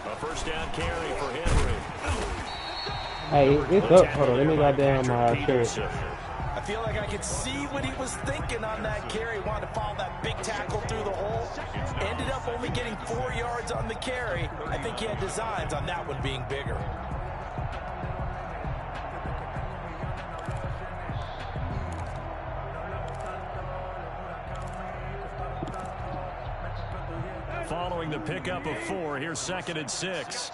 A first down carry for Henry. Hey, it's up. Hold on, let me goddamn shirt. I feel like I could see what he was thinking on that carry. Wanted to follow that big tackle through the hole. Ended up only getting 4 yards on the carry. I think he had designs on that one being bigger. Following the pickup of 4, here's 2nd and 6.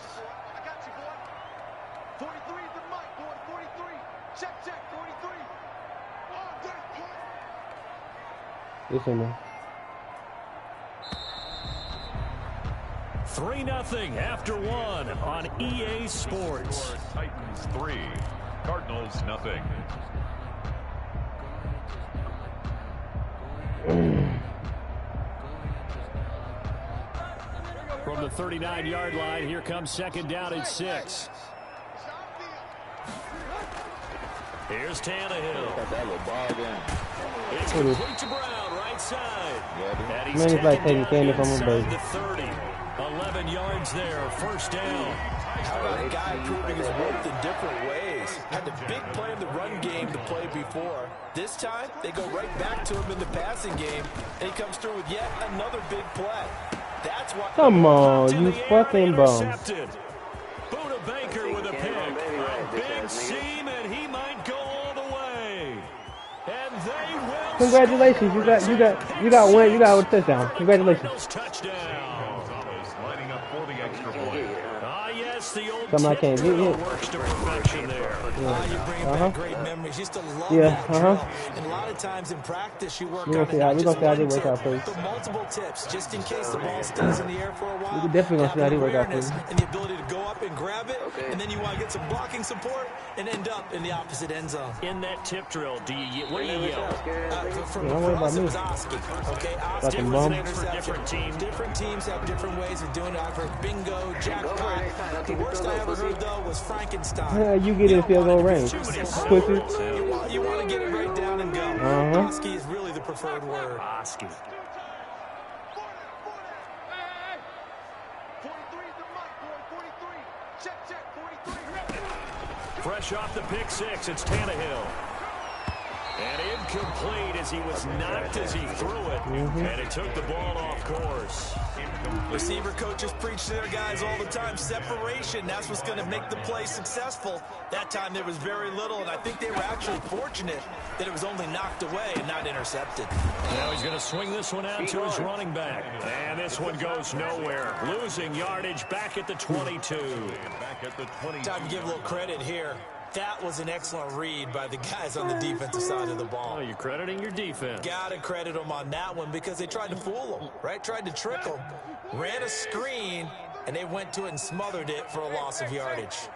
Listen, man. 3-0 after 1 on EA Sports. Titans 3, Cardinals 0. From the 39-yard line, here comes 2nd down and 6. Here's Tannehill. It's complete to Brown, right side. And he's taking candy from him, baby. 30. 11 yards there, first down. How about a guy proving his worth in different ways? Had the big play in the run game to play before. This time, they go right back to him in the passing game, and he comes through with yet another big play. That's why. Come on, you fucking bum. Buda Baker with a pick. A big seam, and he might go all the way. And they will. Congratulations, you got one. You got a touchdown. Congratulations. Touchdown. Lining up for the extra point. Ah, yes, the old Something I can't get hit. works to perfection there. You're bringing back great memories. Used to love Yeah, that drill. And a lot of times in practice, you work on it, not just one tip, but multiple tips, just in case the ball stays in the air for a while. We definitely gonna see how they work out for you. And the ability to go up and grab it, and then you want to get some blocking support and end up in the opposite end zone. In that tip drill, what do you yell? For us, it was Oski. Okay, Oski was an interception. Different teams. Different teams have different ways of doing it. I've heard bingo, jackpot. The worst I ever heard, though, was Frankenstein. You get in field goal range. Pussy. You want to get it right down and go. Oski is really the preferred word. Oski. Fresh off the pick six, it's Tannehill. And incomplete as he was knocked as he threw it. And it took the ball off course. Receiver coaches preach to their guys all the time. Separation, that's what's going to make the play successful. That time there was very little, and I think they were actually fortunate that it was only knocked away and not intercepted. Now he's going to swing this one out to his running back. And this one goes nowhere. Losing yardage back at the 22. Time to give a little credit here. That was an excellent read by the guys on the defensive side of the ball. Oh, you're crediting your defense. Got to credit them on that one because they tried to fool them, right? Tried to trick them. Ran a screen, and they went to it and smothered it for a loss of yardage.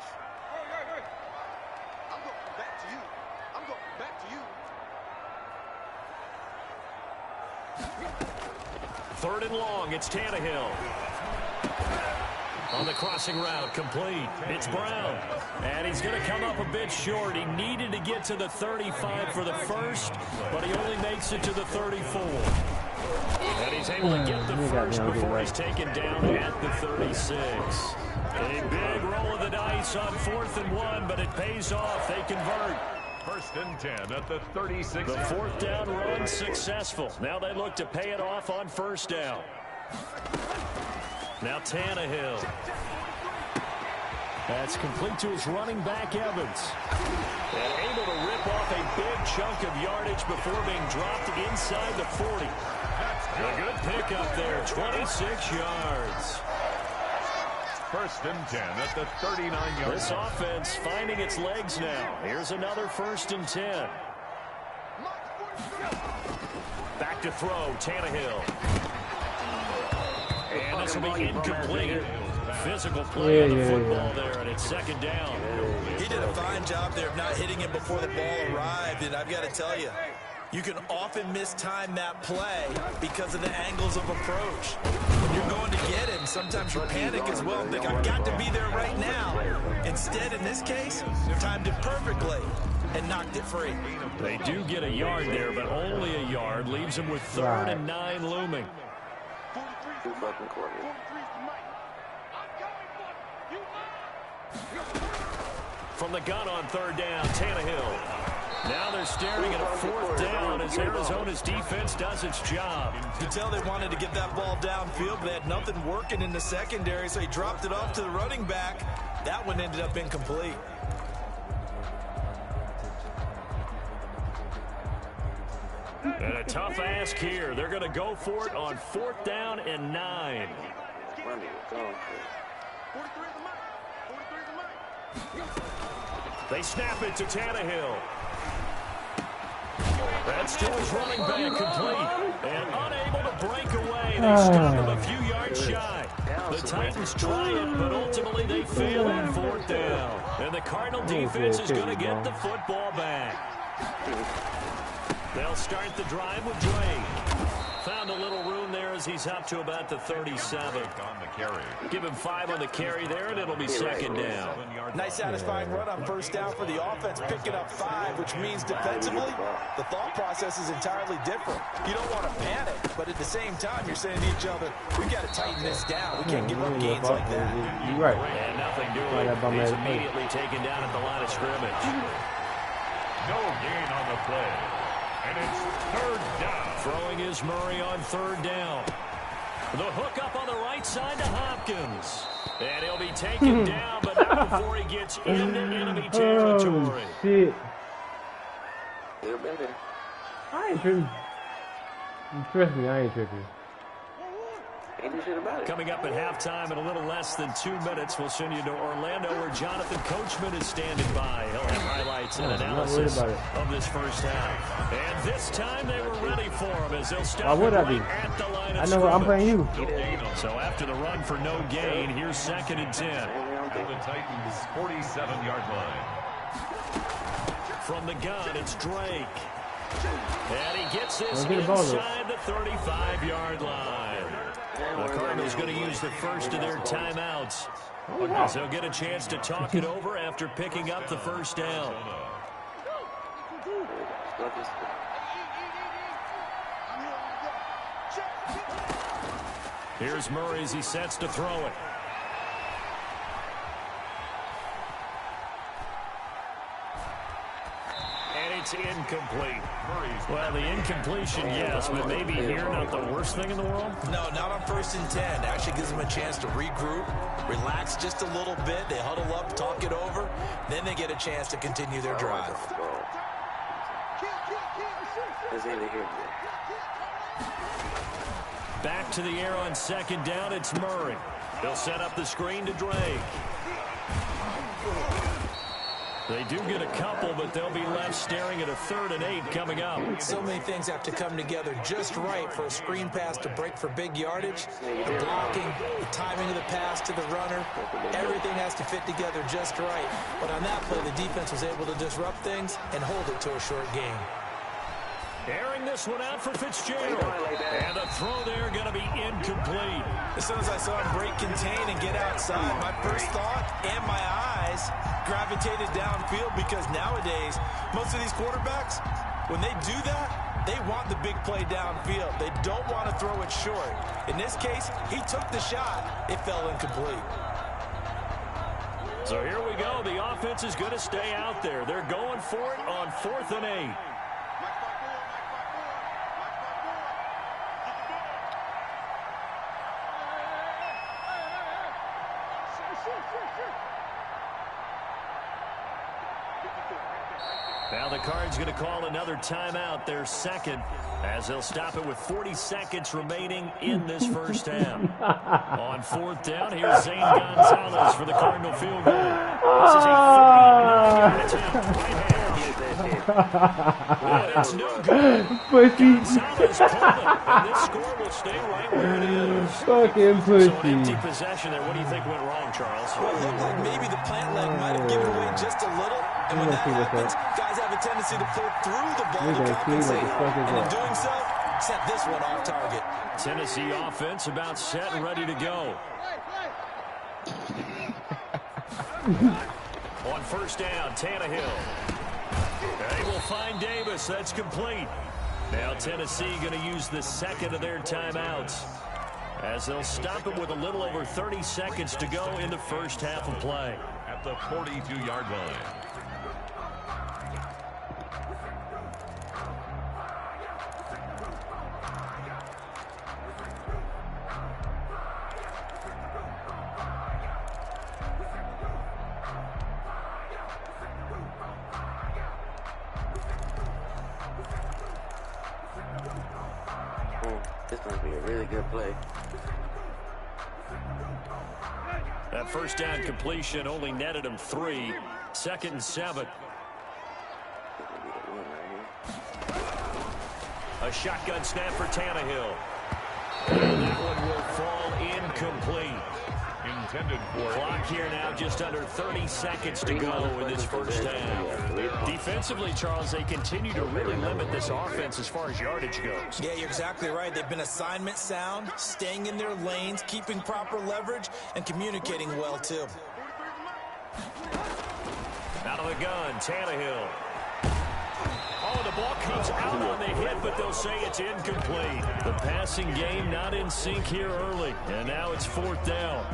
Third and long, it's Tannehill. On the crossing route, complete. It's Brown. And he's going to come up a bit short. He needed to get to the 35 for the first, but he only makes it to the 34. And he's able to get the first before he's taken down at the 36. A big roll of the dice on 4th and 1, but it pays off. They convert. 1st and 10 at the 36. The 4th down run successful. Now they look to pay it off on 1st down. Now Tannehill. That's complete to his running back, Evans. And able to rip off a big chunk of yardage before being dropped inside the 40. A good pickup there, 26 yards. 1st and 10 at the 39-yard. This offense finding its legs now. Here's another 1st and 10. Back to throw, Tannehill. And this will be incomplete. Physical play on the football there, and it's 2nd down. He did a fine job there of not hitting him before the ball arrived, and I've got to tell you, you can often mistime that play because of the angles of approach. When you're going to get him, sometimes you panic as well and think, I've got to be there right now. Instead, in this case, timed it perfectly and knocked it free. They do get a yard there, but only a yard. Leaves them with 3rd and 9 looming. Too fucking quiet. From the gun on 3rd down, Tannehill. Now they're staring at a 4th down as Arizona's defense does its job. You could tell they wanted to get that ball downfield, but they had nothing working in the secondary, so he dropped it off to the running back. That one ended up incomplete. And a tough ask here. They're going to go for it on 4th down and 9. They snap it to Tannehill. That's to his running back, complete. And unable to break away. They stop him a few yards shy. The Titans try it, but ultimately they fail on 4th down. And the Cardinal defense is going to get the football back. They'll start the drive with Drake. Found a little room there as he's up to about the 37. On the carry. Give him 5 on the carry there, and it'll be 2nd down. Nice satisfying run on 1st down for the offense, picking up 5, which means defensively, the thought process is entirely different. You don't want to panic, but at the same time, you're saying to each other, we've got to tighten this down. We can't give up gains like that. You're right. And nothing doing. He's immediately taken down at the line of scrimmage. No gain on the play. And it's 3rd down. Throwing is Murray on 3rd down. The hook up on the right side to Hopkins. And he'll be taken down, but not before he gets into enemy territory. Oh, shit. I ain't tripping. Trust me, I ain't tripping. Coming up at halftime in a little less than 2 minutes, we'll send you to Orlando where Jonathan Coachman is standing by. He'll have highlights and analysis of this first half. And this time they were ready for him as they'll stop right at the line of scrimmage. I'm playing you. So after the run for no gain, here's 2nd and 10. And the Titans' 47-yard line. From the gun, it's Drake. And he gets this inside the 35-yard line. The Cardinals going to use the first of their timeouts as they'll get a chance to talk it over after picking up the 1st down. Here's Murray as he sets to throw it. It's incomplete. Well, the incompletion, yes, but maybe here not the worst thing in the world? No, not on 1st and 10. Actually gives them a chance to regroup, relax just a little bit. They huddle up, talk it over. Then they get a chance to continue their drive. Back to the air on 2nd down, it's Murray. They'll set up the screen to Drake. They do get a couple, but they'll be left staring at a 3rd and 8 coming up. So many things have to come together just right for a screen pass to break for big yardage. The blocking, the timing of the pass to the runner, everything has to fit together just right. But on that play, the defense was able to disrupt things and hold it to a short game. Airing this one out for Fitzgerald. And the throw there going to be incomplete. As soon as I saw him break contain and get outside, my first thought and my eyes gravitated downfield because nowadays, most of these quarterbacks, when they do that, they want the big play downfield. They don't want to throw it short. In this case, he took the shot. It fell incomplete. So here we go. The offense is going to stay out there. They're going for it on 4th and 8. Now the Cards going to call another timeout, their 2nd, as they'll stop it with 40 seconds remaining in this first half. On 4th down, here's Zane Gonzalez for the Cardinal field goal. This is a 49-yard attempt. Well, it's no good. Gonzalez pulled it, and this score will stay right where it is. Fucking pussy. So an empty possession there. What do you think went wrong, Charles? Well, it looked like maybe the plant leg might have given away just a little. And when that happens, guys have a tendency to pull through the ball to compensate. And in doing so, set this one off target. Tennessee offense about set and ready to go. On 1st down, Tannehill. They will find Davis. That's complete. Now Tennessee going to use the 2nd of their timeouts. as they'll stop it with a little over 30 seconds to go in the first half of play. At the 42-yard line. This must be a really good play. That first down completion only netted him 3. 2nd and 7. This would be the one right here. A shotgun snap for Tannehill. And that one will fall incomplete. Intended for Clock here now, just under 30 seconds to go in this first half. Defensively, Charles, they continue to really limit this offense as far as yardage goes. Yeah, you're exactly right. They've been assignment sound, staying in their lanes, keeping proper leverage, and communicating well, too. Out of the gun, Tannehill. Oh, the ball comes out on the hit, but they'll say it's incomplete. The passing game not in sync here early, and now it's 4th down.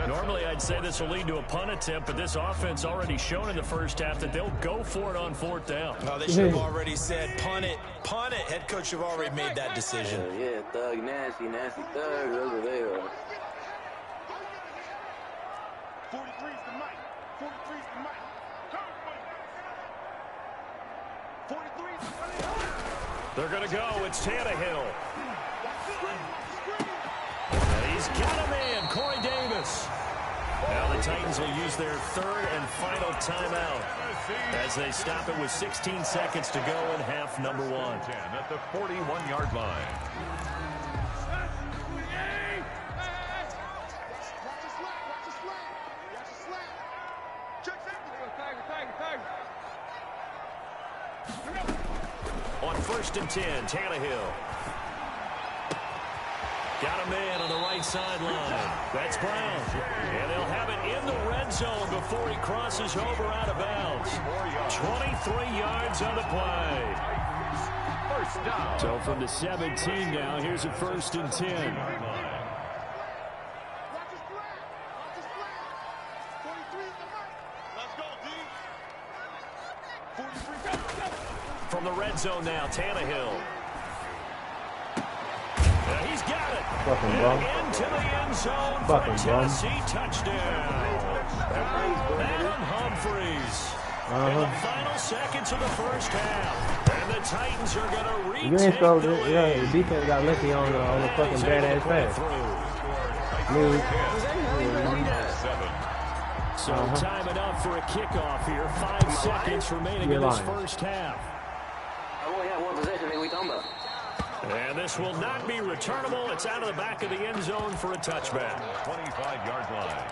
Normally, I'd say this will lead to a punt attempt, but this offense already shown in the first half that they'll go for it on 4th down. Oh, they should have already said, punt it, punt it. Head coach have already made that decision. Yeah, thug, nasty, nasty thugs over there. 43's the mic. 43's the mic. 43's the mic. They're going to go. It's Tannehill. He's got a man, Corey Davis. Now the Titans will use their 3rd and final timeout as they stop it with 16 seconds to go in half number 1. At the 41-yard line. On 1st and 10, Tannehill. Got a man on the right sideline. That's Brown. And they'll have it in the red zone before he crosses over out of bounds. 23 yards on the play. First down. So from the 17 now, here's a 1st and 10. From the red zone now, Tannehill. He's got it. Into the end zone for a Tennessee touchdown. Adam Humphries. In the final seconds of the first half. And the Titans are going to retake the lead. Yeah, the defense got lucky on the fucking badass pass. So time enough for a kickoff here. 5 seconds remaining in this first half. I only have one possession, nigga. We talking about? And this will not be returnable. It's out of the back of the end zone for a touchback. 25-yard line.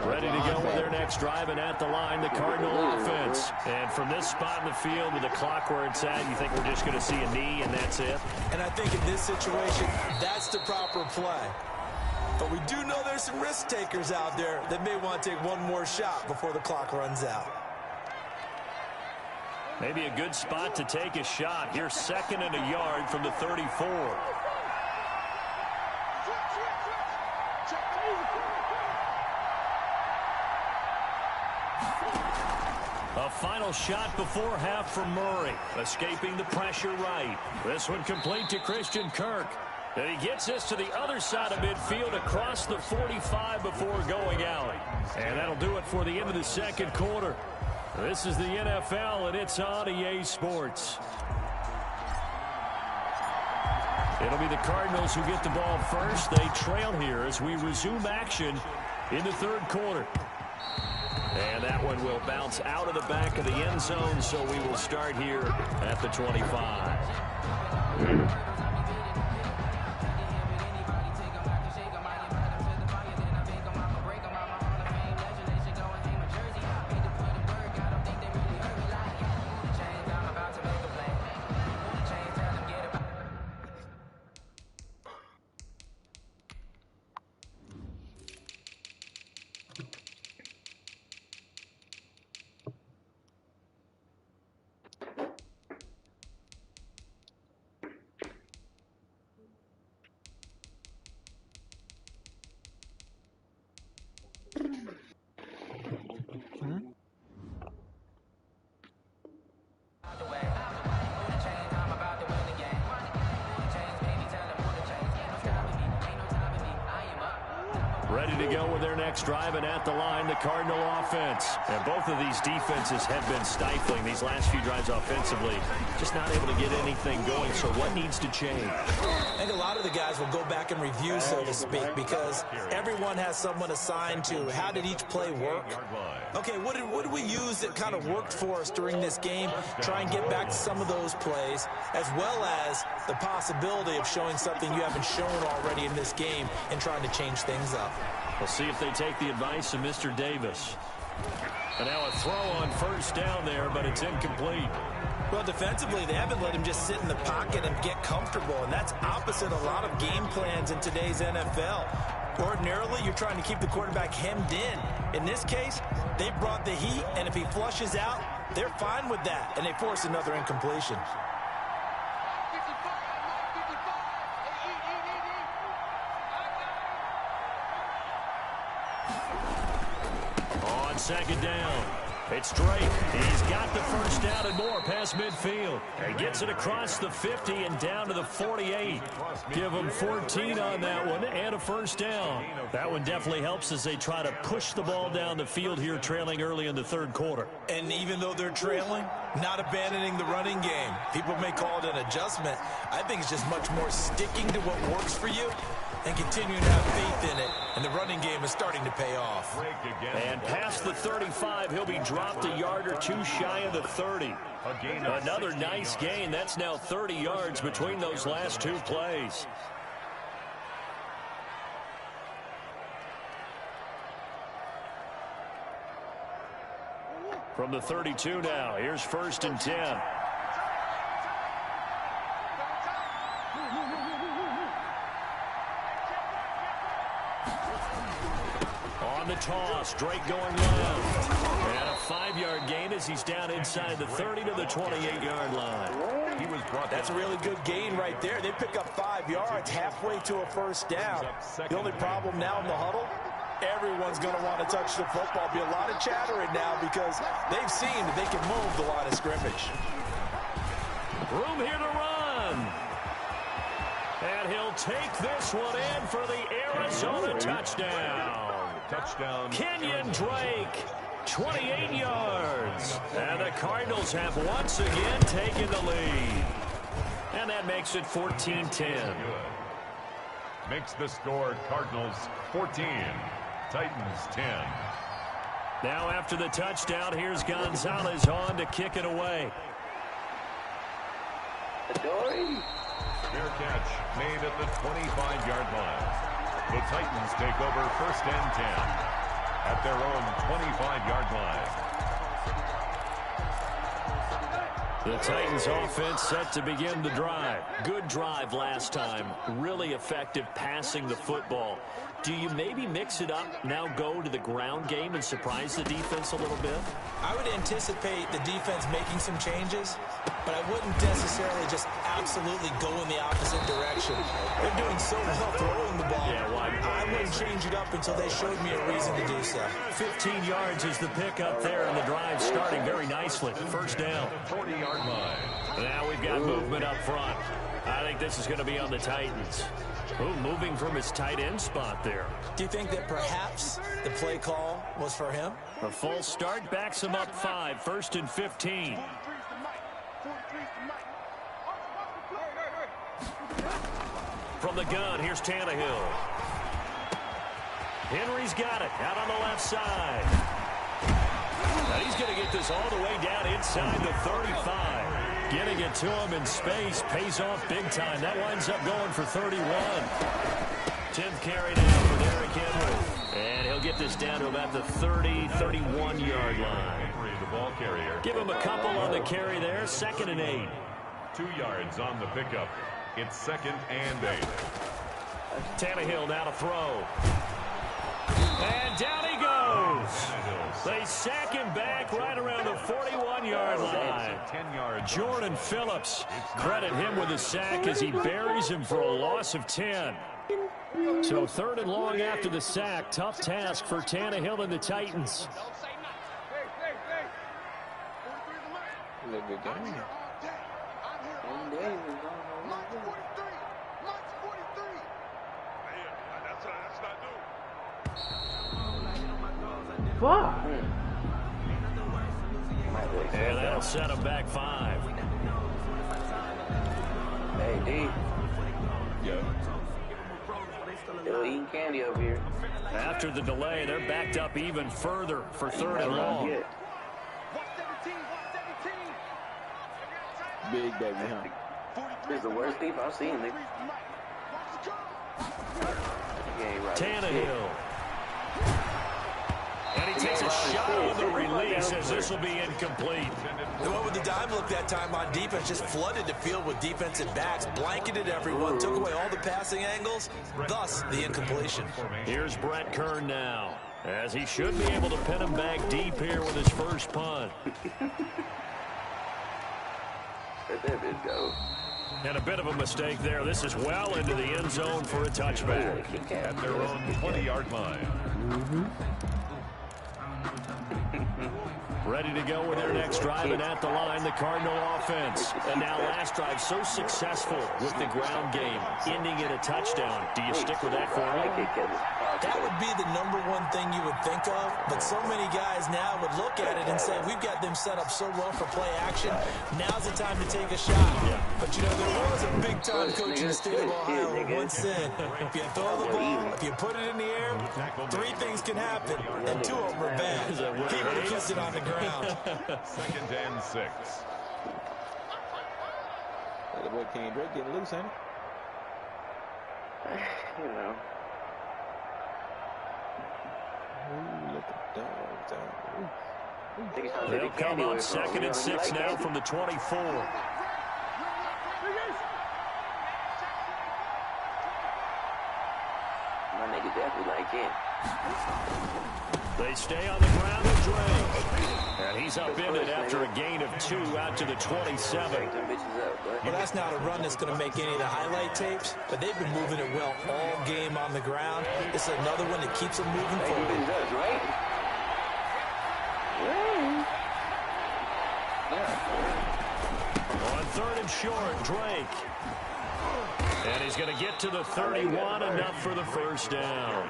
Ready to go with their next drive, and at the line, the Cardinal offense. And from this spot in the field with the clock where it's at, you think we're just going to see a knee and that's it? And I think in this situation, that's the proper play. But we do know there's some risk takers out there that may want to take one more shot before the clock runs out. Maybe a good spot to take a shot. Here, 2nd and a yard from the 34. A final shot before half from Murray. Escaping the pressure right. This one complete to Christian Kirk. And he gets this to the other side of midfield across the 45 before going out. And that'll do it for the end of the 2nd quarter. This is the NFL, and it's on EA Sports. It'll be the Cardinals who get the ball first. They trail here as we resume action in the 3rd quarter. And that one will bounce out of the back of the end zone, so we will start here at the 25. to go with their next drive, and at the line, the Cardinal offense. And both of these defenses have been stifling these last few drives offensively. Just not able to get anything going, so what needs to change? I think a lot of the guys will go back and review, so to speak, because everyone has someone assigned to how did each play work. Okay, what did we use that kind of worked for us during this game? Try and get back to some of those plays, as well as the possibility of showing something you haven't shown already in this game and trying to change things up. We'll see if they take the advice of Mr. Davis. And now a throw on first down there, but it's incomplete. Well, defensively, they haven't let him just sit in the pocket and get comfortable, and that's opposite a lot of game plans in today's NFL. Ordinarily, you're trying to keep the quarterback hemmed in. In this case, they brought the heat, and if he flushes out, they're fine with that, and they force another incompletion. On second down, it's Drake. He's got the first down and more past midfield. He gets it across the 50 and down to the 48. Give him 14 on that one and a first down. That one definitely helps as they try to push the ball down the field here, trailing early in the third quarter. And even though they're trailing, not abandoning the running game. People may call it an adjustment. I think it's just much more sticking to what works for you and continuing to have faith in it, and the running game is starting to pay off. And past the 35, he'll be dropped a yard or two shy of the 30. Another nice gain. That's now 30 yards between those last two plays. From the 32 now, here's 1st and 10. On the toss, Drake going left. And a 5-yard gain as he's down inside the 30 to the 28-yard line. That's a really good gain right there. They pick up 5 yards halfway to a first down. The only problem now in the huddle, everyone's going to want to touch the football. Be a lot of chattering now because they've seen that they can move the line of scrimmage. Room here to run. And he'll take this one in for the Arizona touchdown. Kenyon Drake, 28 yards. And the Cardinals have once again taken the lead. And that makes it 14-10. Makes the score Cardinals 14, Titans 10. Now after the touchdown, here's Gonzalez on to kick it away. Fair catch made at the 25-yard line. The Titans take over 1st and 10 at their own 25-yard line. The Titans offense set to begin the drive. Good drive last time. Really effective passing the football. Do you maybe mix it up, now go to the ground game and surprise the defense a little bit? I would anticipate the defense making some changes, but I wouldn't necessarily just absolutely go in the opposite direction. They're doing so well throwing the ball. Yeah, well, I wouldn't change it up until they showed me a reason to do so. 15 yards is the pickup there, and the drive starting very nicely. First down. 40-yard line. Now we've got movement up front. I think this is going to be on the Titans. Ooh, moving from his tight end spot there. Do you think that perhaps the play call was for him? A false start backs him up 5. 1st and 15. From the gun, here's Tannehill. Henry's got it out on the left side. Now he's going to get this all the way down inside the 35. Getting it to him in space pays off big time. That winds up going for 31. 10th carry now for Derrick Henry. And he'll get this down to about the 30, 31-yard line. Henry, the ball carrier. Give him a couple on the carry there. 2nd and 8. 2 yards on the pickup. It's 2nd and 8. Tannehill now to throw. And down he goes. They sack him back right around the 41-yard line. 10 yards. Jordan Phillips, credit him with a sack as he buries him for a loss of 10. So 3rd and long after the sack. Tough task for Tannehill and the Titans. Fuck. And that'll set him back 5. Hey, D. Still eating candy over here. After the delay, they're backed up even further for 3rd and long. Big baby, huh? This is the worst thief I've seen, nigga. Tannehill. And he takes a shot on the release as this will be incomplete. The one with the dime look that time on defense just flooded the field with defensive backs, blanketed everyone, took away all the passing angles, thus the incompletion. Here's Brett Kern now, as he should be able to pin him back deep here with his first punt. Let that bitch go. And a bit of a mistake there. This is well into the end zone for a touchback. At their own 20-yard line. Ready to go with their next drive, and at the line, the Cardinal offense. And now last drive so successful with the ground game, ending in a touchdown. Do you stick with that formula? That would be the #1 thing you would think of, but so many guys now would look at it and say, we've got them set up so well for play action, now's the time to take a shot. But, you know, there was a big-time coach in the state of Ohio who once said, if you throw the ball, if you put it in the air, 3 things can happen, and 2 of them are bad. Keep it kissing on the ground. 2nd and 6. That boy King Drake getting loose, ain't You know. Ooh, look at dogs out. They'll come up 2nd and 6 now from the 24. My nigga definitely like it. They stay on the ground with Drake. And he's upended after a gain of 2 out to the 27. Well, that's not a run that's going to make any of the highlight tapes, but they've been moving it well all game on the ground. It's another one that keeps them moving forward. On 3rd and short, Drake. And he's going to get to the 31, enough for the first down.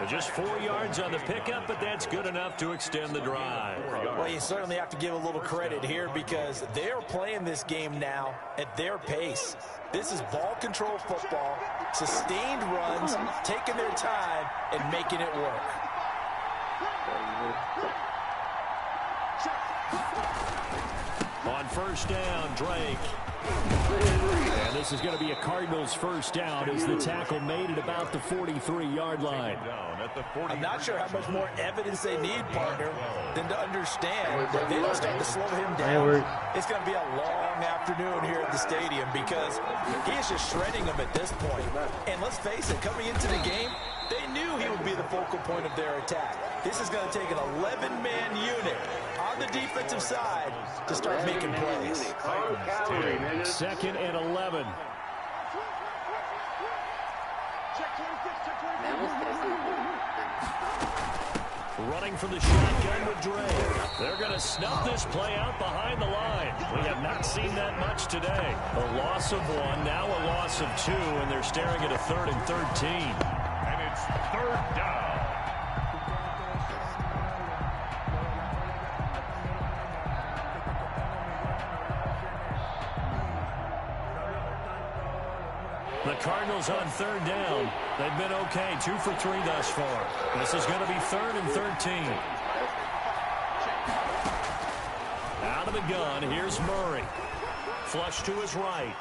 Just 4 yards on the pickup, but that's good enough to extend the drive. Well, you certainly have to give a little credit here because they're playing this game now at their pace. This is ball control football, sustained runs, taking their time, and making it work. On first down, Drake. And this is going to be a Cardinals first down as the tackle made at about the 43-yard line. I'm not sure how much more evidence they need, partner, than to understand that they don't start to slow him down. It's going to be a long afternoon here at the stadium because he is just shredding them at this point. And let's face it, coming into the game, they knew he would be the focal point of their attack. This is going to take an 11-man unit on the defensive side to start making plays. 2nd and 11. Running from the shotgun with Drake. They're going to snuff this play out behind the line. We have not seen that much today. A loss of 1, now a loss of 2, and they're staring at a 3rd and 13. And it's 3rd down. The Cardinals on 3rd down. They've been okay, 2 for 3 thus far. This is going to be 3rd and 13. Out of the gun, here's Murray. Flush to his right.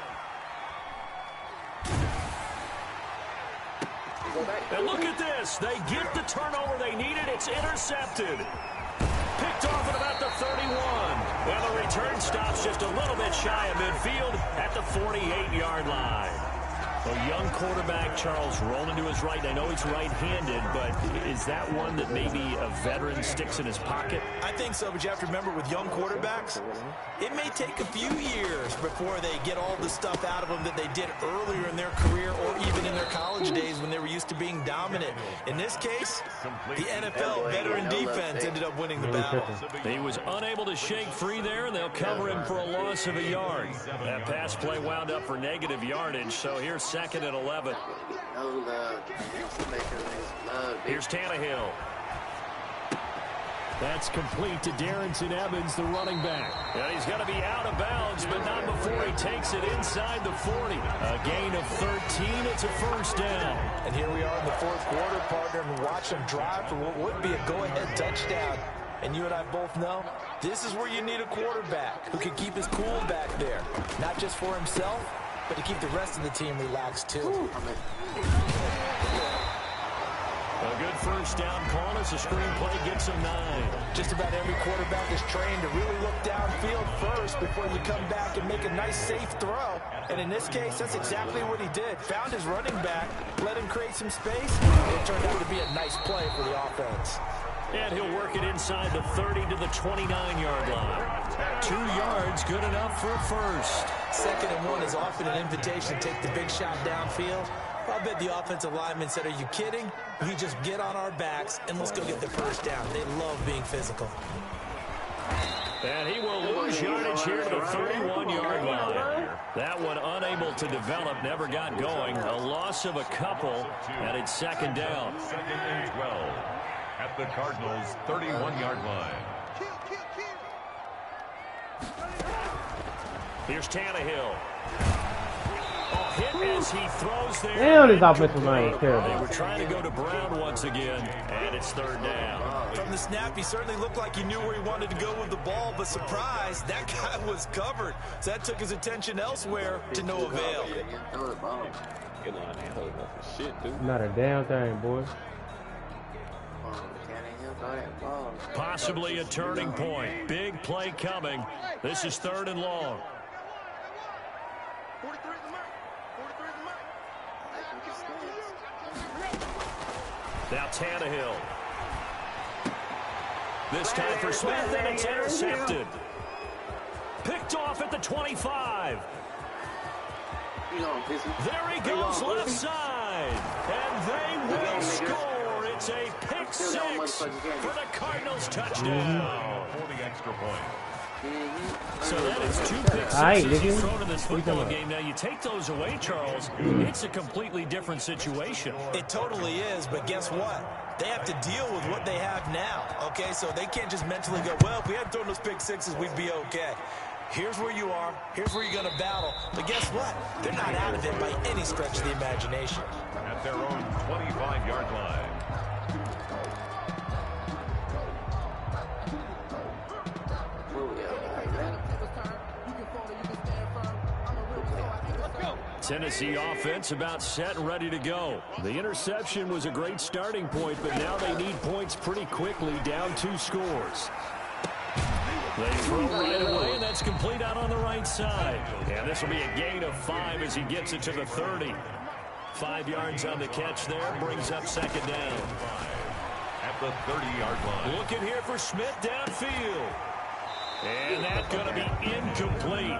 And look at this. They get the turnover they needed. It's intercepted. Picked off at about the 31. Well, the return stops just a little bit shy of midfield at the 48-yard line. A young quarterback, Charles, rolling to his right. I know he's right-handed, but is that one that maybe a veteran sticks in his pocket? I think so, but you have to remember with young quarterbacks, it may take a few years before they get all the stuff out of them that they did earlier in their career or even in their college days when they were used to being dominant. In this case, the NFL veteran defense ended up winning the battle. He was unable to shake free there, and they'll cover him for a loss of a yard. That pass play wound up for negative yardage, so here's 2nd and 11. No love. Somebody tell me it's love. Here's Tannehill. That's complete to Darrington Evans, the running back. And he's going to be out of bounds, but not before he takes it inside the 40. A gain of 13. It's a first down. And here we are in the fourth quarter, partner, and watch them drive for what would be a go-ahead touchdown. And you and I both know this is where you need a quarterback who can keep his cool back there. Not just for himself, but to keep the rest of the team relaxed, too. A good first down call as the screenplay gets him 9. Just about every quarterback is trained to really look downfield first before you come back and make a nice, safe throw. And in this case, that's exactly what he did. Found his running back, let him create some space, and it turned out to be a nice play for the offense. And he'll work it inside the 30 to the 29-yard line. 2 yards, good enough for a first. 2nd and 1 is often an invitation to take the big shot downfield. I bet the offensive lineman said, are you kidding? We just get on our backs and let's go get the first down. They love being physical. And he will lose yardage here to the 31-yard line. That one unable to develop, never got going. A loss of a couple, and it's 2nd down. 2nd and 12 at the Cardinals' 31-yard line. Here's Tannehill. Hit as he throws there. Damn, this offensive line is terrible. They were trying to go to Brown once again, and it's 3rd down. From the snap, he certainly looked like he knew where he wanted to go with the ball, but surprise, that guy was covered. So that took his attention elsewhere to no avail. Not a damn thing, boy. Possibly a turning point. Big play coming. This is 3rd and long. 43 is the mark. 43 is the mark. Now Tannehill. This time for Smith, and it's intercepted. Picked off at the 25. There he goes left side. And they will score. It's a pick 6 for the Cardinals touchdown. For the extra point. So that is 2 pick sixes he's thrown in this football game. Now you take those away, Charles, it's a completely different situation. It totally is, but guess what? They have to deal with what they have now, okay? So they can't just mentally go, well, if we hadn't thrown those pick sixes, we'd be okay. Here's where you are. Here's where you're going to battle. But guess what? They're not out of it by any stretch of the imagination. At their own 25-yard line. Tennessee offense about set and ready to go. The interception was a great starting point, but now they need points pretty quickly, down 2 scores. They throw right away, and that's complete out on the right side. And this will be a gain of 5 as he gets it to the 30. 5 yards on the catch there, brings up 2nd down. At the 30-yard line. Looking here for Smith downfield. And that's going to be incomplete.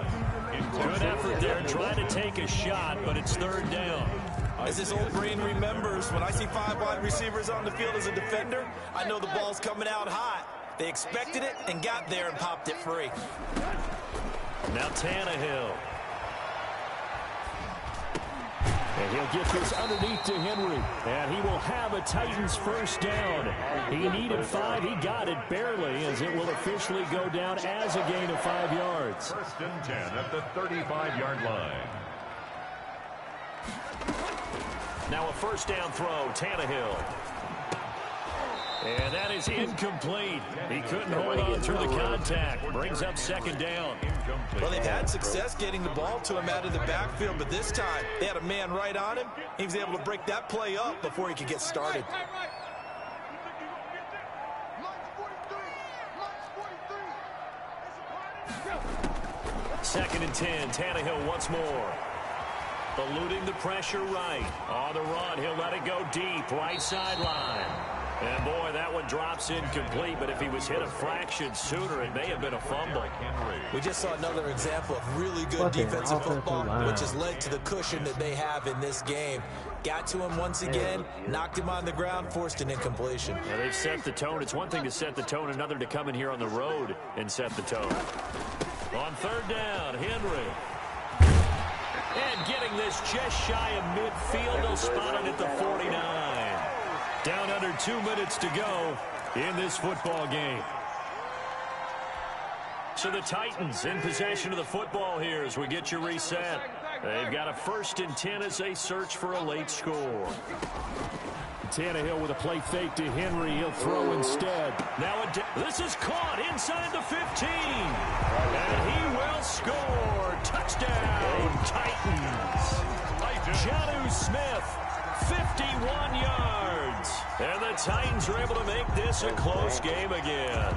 Good effort there, trying to take a shot, but it's 3rd down. As this old brain remembers, when I see 5 wide receivers on the field as a defender, I know the ball's coming out hot. They expected it and got there and popped it free. Now Tannehill. And he'll get this underneath to Henry. And he will have a Titans first down. He needed 5. He got it barely, as it will officially go down as a gain of 5 yards. 1st and 10 at the 35-yard line. Now a first down throw, Tannehill. And that is incomplete. He couldn't hold on through the contact. Brings up 2nd down. Well, they've had success getting the ball to him out of the backfield, but this time they had a man right on him. He was able to break that play up before he could get started. Second and 10, Tannehill once more. Eluding the pressure right. On the run, he'll let it go deep, right sideline. And boy, that one drops incomplete, but if he was hit a fraction sooner, it may have been a fumble. We just saw another example of really good defensive football, which has led to the cushion that they have in this game. Got to him once again, knocked him on the ground, forced an incompletion. Yeah, they've set the tone. It's one thing to set the tone, another to come in here on the road and set the tone. On 3rd down, Henry. And getting this just shy of midfield, they'll spot it at the 49. Down under 2 minutes to go in this football game. So the Titans in possession of the football here as we get you reset. They've got a 1st and 10 as they search for a late score. Tannehill with a play fake to Henry. He'll throw instead. Now this is caught inside the 15. And he will score. Touchdown, Titans. Jonnu Smith, 51 yards. And the Titans are able to make this a close game again.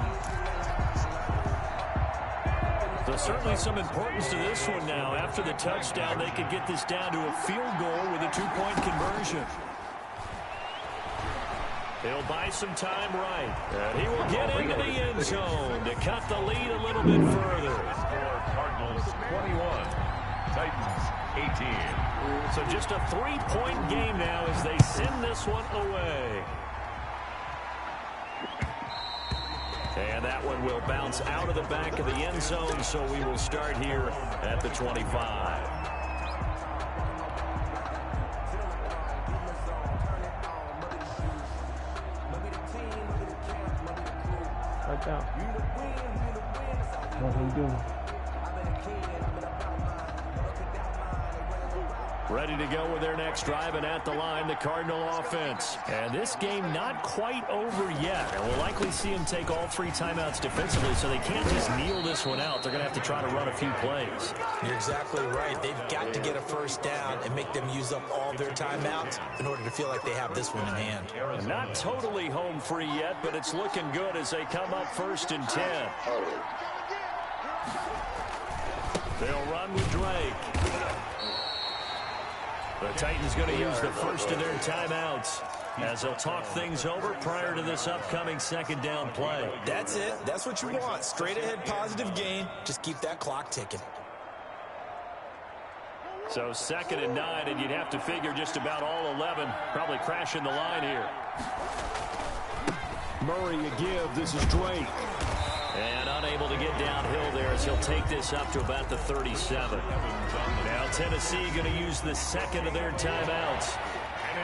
So certainly some importance to this one now. After the touchdown, they could get this down to a field goal with a 2-point conversion. He'll buy some time right. And he will get into the end zone to cut the lead a little bit further. Cardinals 21, Titans 18. So just a 3-point game now as they send this one away. And that one will bounce out of the back of the end zone, so we will start here at the 25. Watch out. What are you doing? Ready to go with their next drive, and at the line, the Cardinal offense. And this game not quite over yet. And we'll likely see them take all 3 timeouts defensively, so they can't just kneel this one out. They're going to have to try to run a few plays. You're exactly right. They've got to get a 1st down and make them use up all their timeouts in order to feel like they have this one in hand. And not totally home free yet, but it's looking good as they come up 1st and 10. They'll run with Drake. The Titans going to use the 1st of their timeouts as they'll talk things over prior to this upcoming 2nd down play. That's it. That's what you want. Straight ahead positive gain. Just keep that clock ticking. So 2nd and 9, and you'd have to figure just about all 11 probably crashing the line here. Murray a give. This is Drake. And unable to get downhill there as he'll take this up to about the 37. Now Tennessee going to use the 2nd of their timeouts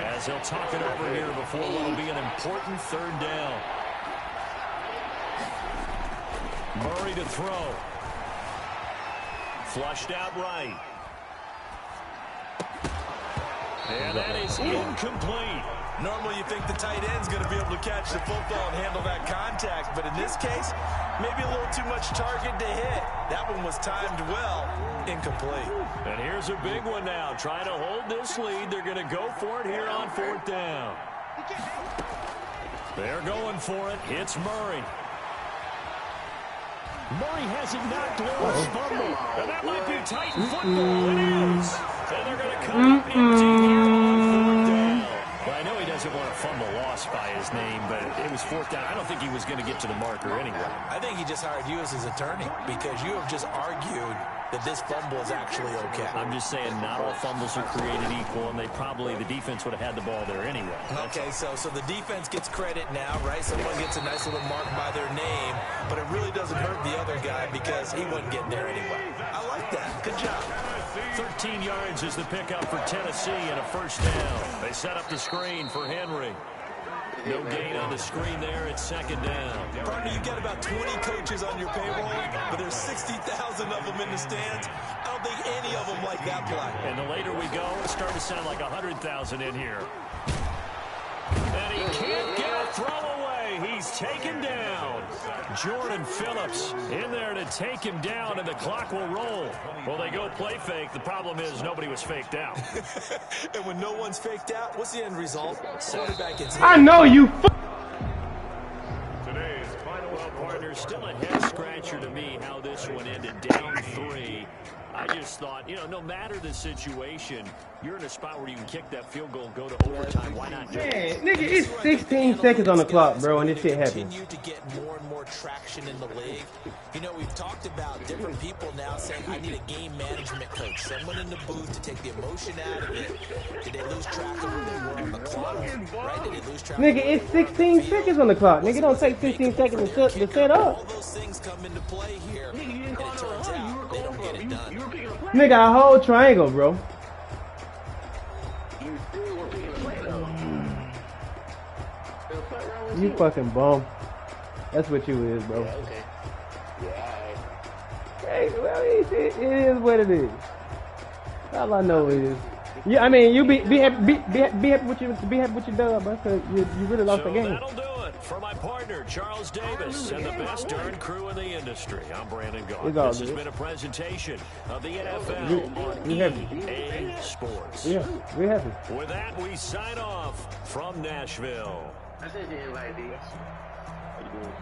as they'll talk it over here before what will be an important 3rd down. Murray to throw. Flushed out right. And that is incomplete. Normally you think the tight end's going to be able to catch the football and handle that contact, but in this case, maybe a little too much target to hit. That one was timed well. Incomplete. And here's a big one now. Trying to hold this lead. They're going to go for it here on 4th down. They're going for it. It's Murray. Murray hasn't knocked loose fumble. And that might be Titan football. It is. And they're going to come up empty here on 4th down. Well, I know he doesn't want a fumble lost by his name, but it was 4th down. I don't think he was going to get to the marker anyway. I think he just hired you as his attorney because you have just argued that this fumble is actually okay. I'm just saying not all fumbles are created equal, and the defense would have had the ball there anyway. Okay, so the defense gets credit now, right? Someone gets a nice little mark by their name, but it really doesn't hurt the other guy because he wasn't getting there anyway. I like that. Good job. 13 yards is the pickup for Tennessee and a 1st down. They set up the screen for Henry. No gain on the screen there. It's 2nd down. Partner, you got about 20 coaches on your payroll, but there's 60,000 of them in the stands. I don't think any of them like that play. And the later we go, it's starting to sound like 100,000 in here. And he can't get a throw away. He's taken down. Jordan Phillips in there to take him down, and the clock will roll. Well, they go play fake. The problem is nobody was faked out. And when no one's faked out, what's the end result? Quarterback gets hit. I know you. Today's final Partner, still a head-scratcher to me how this one ended down 3. I just thought, no matter the situation, you're in a spot where you can kick that field goal, go to overtime. Why not do it? Man, nigga, it's 16 seconds on the clock, bro, and this shit happens. Continue to get more and more traction in the league. We've talked about different people now saying, I need a game management coach, someone in the booth to take the emotion out of it. Did they lose track of where they were on the clock? Right? Did they lose track? Nigga, it's 16 seconds on the clock. Nigga, don't take 15 seconds to set up. All those things come into play here, and it turns out they don't get get it done. Nigga, a whole triangle, bro. You fucking bum. That's what you is, bro. Yeah, okay. Yeah, Hey, well, it is what it is. All I know is, yeah. I mean, you be happy, be happy with you done, bro. Cause you really lost So the game. that'll do it for my partner, Charles Davis, and the best darn crew in the industry. I'm Brandon Gaughan. It's all This has good. been a presentation of the NFL on we happy. EA Sports. Yeah, we happy. With that, we sign off from Nashville. I sent you an invite, D. How you doing?